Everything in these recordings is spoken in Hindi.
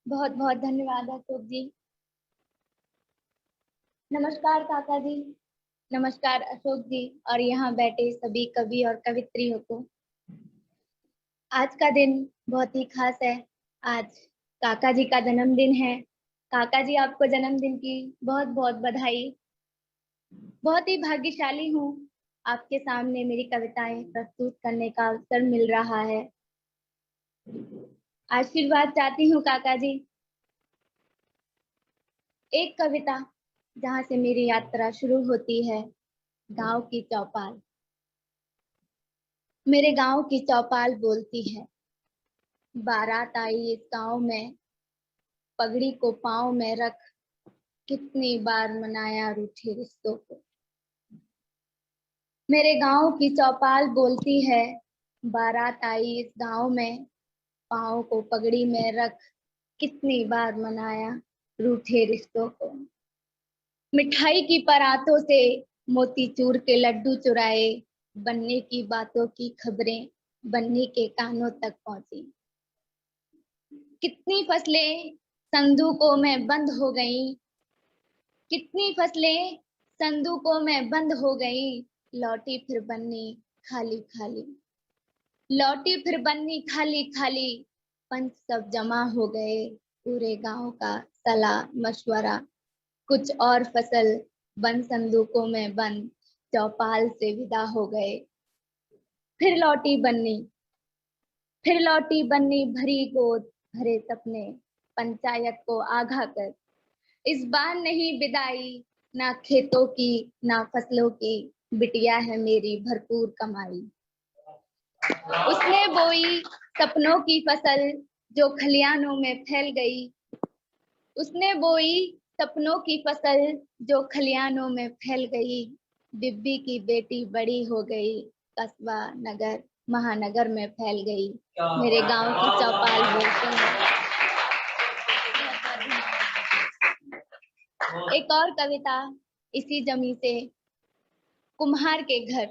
बहुत बहुत धन्यवाद अशोक जी। नमस्कार काका जी। नमस्कार अशोक जी और यहाँ बैठे सभी कवि और कवित्रियों को। आज का दिन बहुत ही खास है। आज काका जी का जन्मदिन है। काका जी आपको जन्मदिन की बहुत बहुत बधाई। बहुत ही भाग्यशाली हूँ, आपके सामने मेरी कविताएं प्रस्तुत करने का अवसर मिल रहा है। आशीर्वाद चाहती हूँ काका जी। एक कविता जहाँ से मेरी यात्रा शुरू होती है, गांव की चौपाल। मेरे गांव की चौपाल बोलती है, बारात आई इस गांव में, पगड़ी को पांव में रख, कितनी बार मनाया रूठे रिश्तों को। मेरे गांव की चौपाल बोलती है, बारात आई इस गांव में, पांव को पगड़ी में रख, कितनी बार मनाया रूठे रिश्तों को। मिठाई की परातों से मोतीचूर के लड्डू चुराए, बनने की बातों की खबरें बन्नी के कानों तक पहुंची। कितनी फसलें संदूकों में बंद हो गईं, कितनी फसलें संदूकों में बंद हो गईं, लौटी फिर बन्नी खाली खाली, लौटी फिर बन्नी खाली खाली। पंच सब जमा हो गए, पूरे गांव का सलाह मशवरा, कुछ और फसल बंद संदूकों में बंद, चौपाल से विदा हो गए। फिर लौटी बन्नी, फिर लौटी बन्नी भरी गोद भरे सपने, पंचायत को आगाह कर, इस बार नहीं विदाई, ना खेतों की ना फसलों की, बिटिया है मेरी भरपूर कमाई। उसने बोई सपनों की फसल जो खलियानों में फैल गई, उसने बोई सपनों की फसल जो खलियानों में फैल गई। बिब्बी की बेटी बड़ी हो गई, कस्बा नगर महानगर में फैल गई। मेरे गांव की चौपाल बोलती है। एक और कविता इसी जमी से। कुम्हार के घर,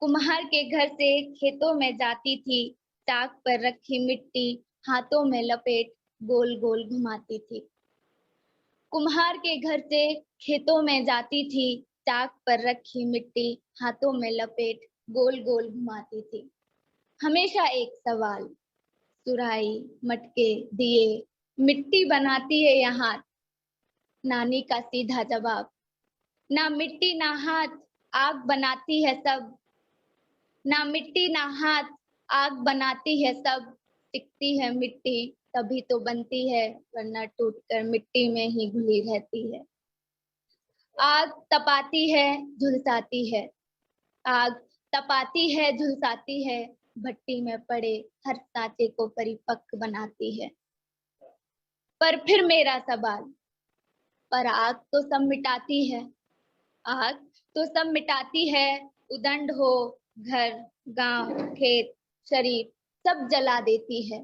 कुम्हार के घर से खेतों में जाती थी, चाक पर रखी मिट्टी हाथों में लपेट गोल गोल घुमाती थी। कुम्हार के घर से खेतों में जाती थी, चाक पर रखी मिट्टी हाथों में लपेट गोल गोल घुमाती थी। हमेशा एक सवाल, सुराही मटके दिए मिट्टी बनाती है यहाँ, नानी का सीधा जवाब, ना मिट्टी ना हाथ आग बनाती है सब, ना मिट्टी ना हाथ आग बनाती है सब, टिकती है मिट्टी तभी तो बनती है, वरना टूटकर मिट्टी में ही घुली रहती है। आग तपाती है झुलसाती है, आग तपाती है झुलसाती है, भट्टी में पड़े हर सांचे को परिपक्व बनाती है। पर फिर मेरा सवाल, पर आग तो सब मिटाती है, आग तो सब मिटाती है, उदंड हो घर गांव खेत शरीर सब जला देती है।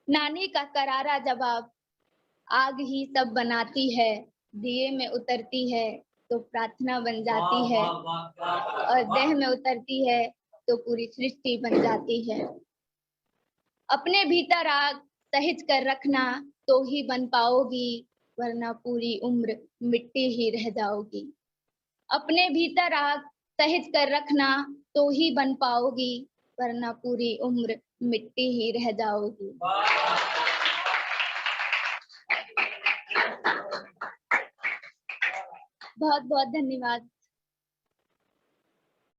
नानी का करारा जवाब, आग ही सब बनाती है, दिए में उतरती है तो प्रार्थना बन जाती है, और देह में उतरती है तो पूरी सृष्टि बन जाती है। अपने भीतर आग सहित कर रखना तो ही बन पाओगी, वरना पूरी उम्र मिट्टी ही रह जाओगी। अपने भीतर आग सहित कर रखना तो ही बन पाओगी, वरना पूरी उम्र मिट्टी ही रह जाओगी। बहुत बहुत धन्यवाद।